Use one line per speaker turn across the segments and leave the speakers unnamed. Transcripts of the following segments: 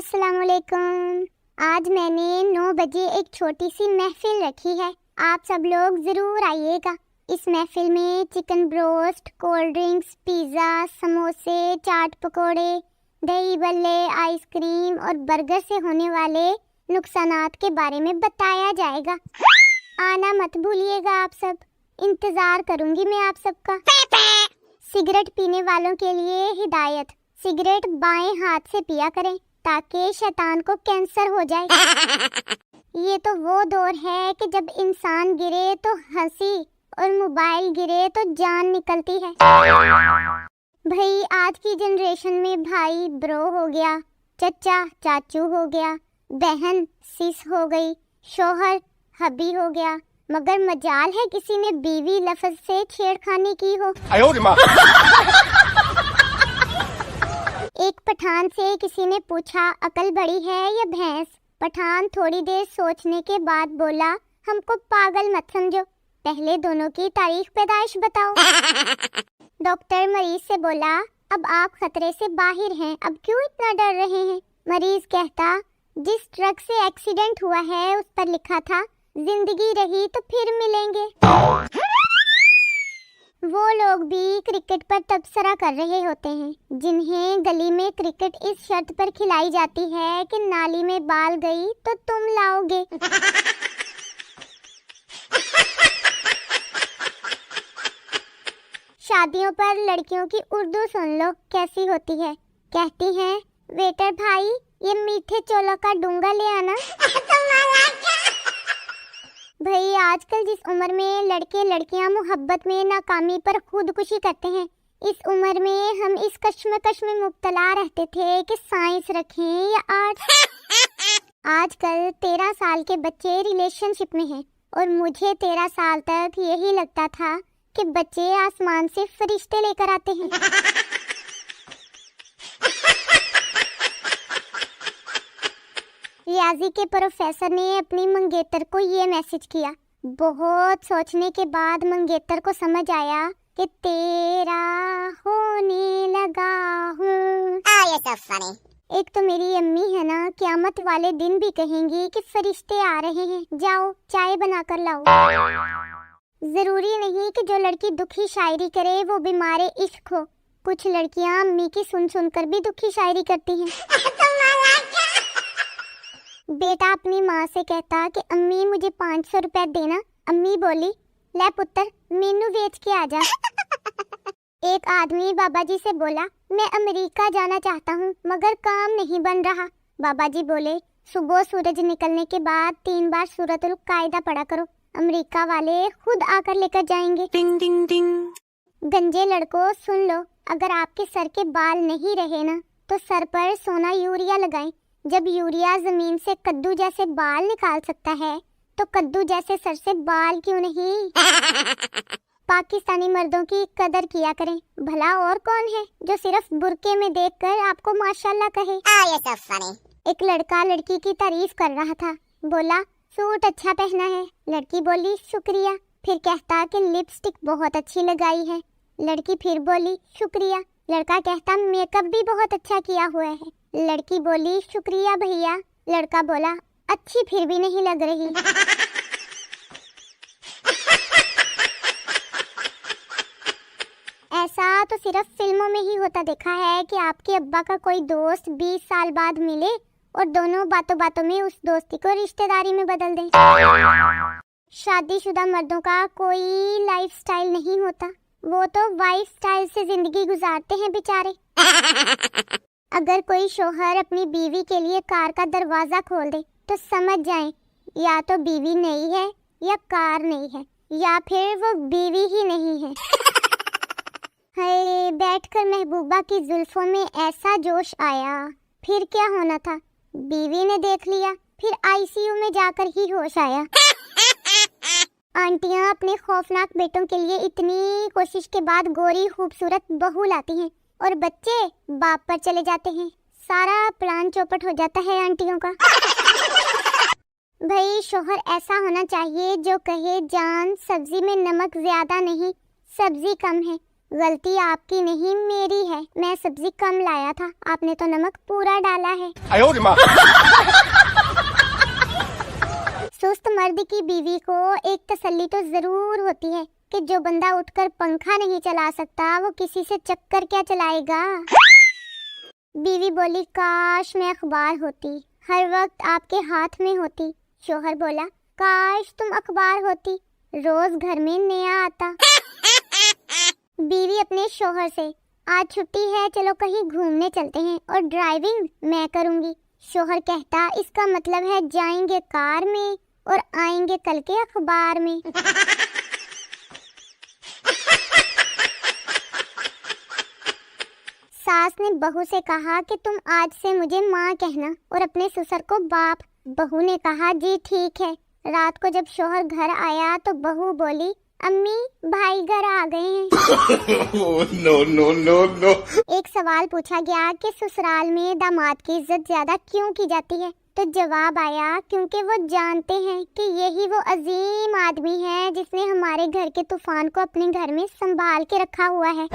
अस्सलाम वालेकुम। आज मैंने 9 बजे एक छोटी सी महफिल रखी है, आप सब लोग ज़रूर आइएगा। इस महफिल में chicken broast, cold drinks, pizza, समोसे, चाट पकोड़े, दही बल्ले, आइसक्रीम और बर्गर से होने वाले नुकसानात के बारे में बताया जाएगा। आना मत भूलिएगा आप सब, इंतज़ार करूँगी मैं आप सबका। सिगरेट पीने वालों के लिए हिदायत, सिगरेट बाएं हाथ से पिया करें ताकि शैतान को कैंसर हो जाए। ये तो वो दौर है कि जब इंसान गिरे तो हंसी और मोबाइल गिरे तो जान निकलती है। भाई आज की जनरेशन में भाई ब्रो हो गया, चचा चाचू हो गया, बहन सिस हो गई, शोहर हबी हो गया, मगर मजाल है किसी ने बीवी लफ्ज से छेड़खानी की हो। एक पठान से किसी ने पूछा अकल बड़ी है या भैंस? पठान थोड़ी देर सोचने के बाद बोला हमको पागल मत समझो, पहले दोनों की तारीख पैदाइश बताओ। डॉक्टर मरीज से बोला अब आप खतरे से बाहर हैं, अब क्यों इतना डर रहे हैं? मरीज कहता जिस ट्रक से एक्सीडेंट हुआ है उस पर लिखा था जिंदगी रही तो फिर मिलेंगे। वो लोग भी क्रिकेट पर तबसरा कर रहे होते हैं जिन्हें गली में क्रिकेट इस शर्त पर खिलाई जाती है कि नाली में बाल गई तो तुम लाओगे। शादियों पर लड़कियों की उर्दू सुन लो कैसी होती है। कहती हैं वेटर भाई ये मीठे चोलों का डूंगा ले आना। भाई आजकल जिस उम्र में लड़के लड़कियां मोहब्बत में नाकामी पर खुदकुशी करते हैं, इस उम्र में हम इस कश्मकश में मुब्तला रहते थे कि साइंस रखें या आर्ट्स। आजकल 13 साल के बच्चे रिलेशनशिप में हैं और मुझे 13 साल तक यही लगता था कि बच्चे आसमान से फरिश्ते लेकर आते हैं। रियाजी के प्रोफेसर ने अपनी मंगेतर को ये मैसेज किया। बहुत सोचने के बाद मंगेतर को समझ आया कि तेरा होने लगा हूँ। एक तो मेरी अम्मी है ना, क़यामत वाले दिन भी कहेंगी कि फरिश्ते आ रहे हैं, जाओ चाय बना कर लाओ। जरूरी नहीं कि जो लड़की दुखी शायरी करे वो बीमारे इश्क हो, कुछ लड़कियाँ अम्मी की सुन सुनकर भी दुखी शायरी करती हैं। बेटा अपनी माँ से कहता कि अम्मी मुझे 500 रुपए देना। अम्मी बोली ले पुत्र मेनू बेच के आ जा। एक आदमी बाबा जी से बोला मैं अमेरिका जाना चाहता हूँ मगर काम नहीं बन रहा। बाबा जी बोले सुबह सूरज निकलने के बाद 3 बार सूरतुल कायदा पढ़ा करो, अमेरिका वाले खुद आकर लेकर जाएंगे। टिंग टिंग टिंग। गंजे लड़कों सुन लो, अगर आपके सर के बाल नहीं रहे ना तो सर पर सोना यूरिया लगाएं। जब यूरिया जमीन से कद्दू जैसे बाल निकाल सकता है तो कद्दू जैसे सर से बाल क्यों नहीं? पाकिस्तानी मर्दों की कदर किया करें, भला और कौन है जो सिर्फ बुरके में देखकर आपको माशाल्लाह कहे। एक लड़का लड़की की तारीफ कर रहा था, बोला सूट अच्छा पहना है। लड़की बोली शुक्रिया। फिर कहता कि लिपस्टिक बहुत अच्छी लगाई है। लड़की फिर बोली शुक्रिया। लड़का कहता मेकअप भी बहुत अच्छा किया हुआ है। लड़की बोली शुक्रिया भैया। लड़का बोला अच्छी फिर भी नहीं लग रही। ऐसा तो सिर्फ फिल्मों में ही होता देखा है कि आपके अब्बा का कोई दोस्त 20 साल बाद मिले और दोनों बातों बातों में उस दोस्ती को रिश्तेदारी में बदल दें। शादीशुदा मर्दों का कोई लाइफस्टाइल नहीं होता, वो तो वाइफ स्टाइल से जिंदगी गुजारते हैं बेचारे। अगर कोई शोहर अपनी बीवी के लिए कार का दरवाजा खोल दे तो समझ जाएं या तो बीवी नहीं है या कार नहीं है या फिर वो बीवी ही नहीं है। हाय बैठकर महबूबा की जुल्फों में ऐसा जोश आया, फिर क्या होना था, बीवी ने देख लिया, फिर आईसीयू में जाकर ही होश आया। आंटियां अपने खौफनाक बेटों के लिए इतनी कोशिश के बाद गोरी खूबसूरत बहू लाती हैं और बच्चे बाप पर चले जाते हैं, सारा प्लान चौपट हो जाता है आंटियों का। भाई शोहर ऐसा होना चाहिए जो कहे जान सब्जी में नमक ज्यादा नहीं सब्जी कम है, गलती आपकी नहीं मेरी है, मैं सब्जी कम लाया था, आपने तो नमक पूरा डाला है। सुस्त मर्द की बीवी को एक तसल्ली तो जरूर होती है कि जो बंदा उठकर पंखा नहीं चला सकता वो किसी से चक्कर क्या चलाएगा। बीवी बोली, काश मैं अखबार होती, हर वक्त आपके हाथ में होती। शोहर बोला, काश तुम अखबार होती, रोज घर में नया आता। बीवी अपने शोहर से, आज छुट्टी है, चलो कहीं घूमने चलते हैं और ड्राइविंग मैं करूंगी। शोहर कहता, इसका मतलब है जाएंगे कार में और आएंगे कल के अखबार में। सास ने बहू से कहा कि तुम आज से मुझे माँ कहना और अपने ससुर को बाप। बहू ने कहा, जी ठीक है। रात को जब शोहर घर आया तो बहू बोली, अम्मी भाई घर आ गए हैं। नो। एक सवाल पूछा गया कि ससुराल में दामाद की इज्जत ज्यादा क्यों की जाती है, तो जवाब आया, क्योंकि वो जानते हैं कि यही वो अजीम आदमी है जिसने हमारे घर के तूफान को अपने घर में संभाल के रखा हुआ है।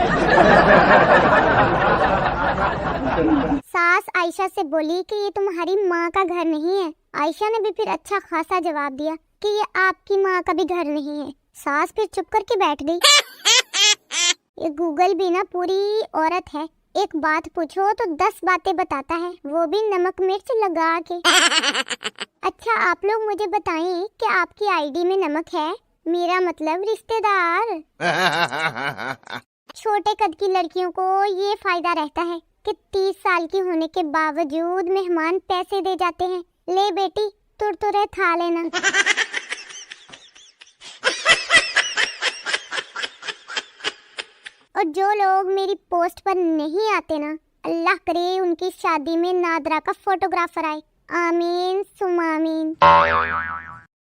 सास आयशा से बोली कि ये तुम्हारी माँ का घर नहीं है। आयशा ने भी फिर अच्छा खासा जवाब दिया कि ये आपकी माँ का भी घर नहीं है। सास फिर चुप करके बैठ गई। ये गूगल भी ना पूरी औरत है, एक बात पूछो तो 10 बातें बताता है, वो भी नमक मिर्च लगा के। अच्छा आप लोग मुझे बताएं कि आपकी आईडी में नमक है? मेरा मतलब रिश्तेदार। छोटे कद की लड़कियों को ये फायदा रहता है कि 30 साल की होने के बावजूद मेहमान पैसे दे जाते हैं, ले बेटी तुरतुरे खा लेना। और जो लोग मेरी पोस्ट पर नहीं आते ना, अल्लाह करे उनकी शादी में नादरा का फोटोग्राफर आए। आमीन सुम आमीन।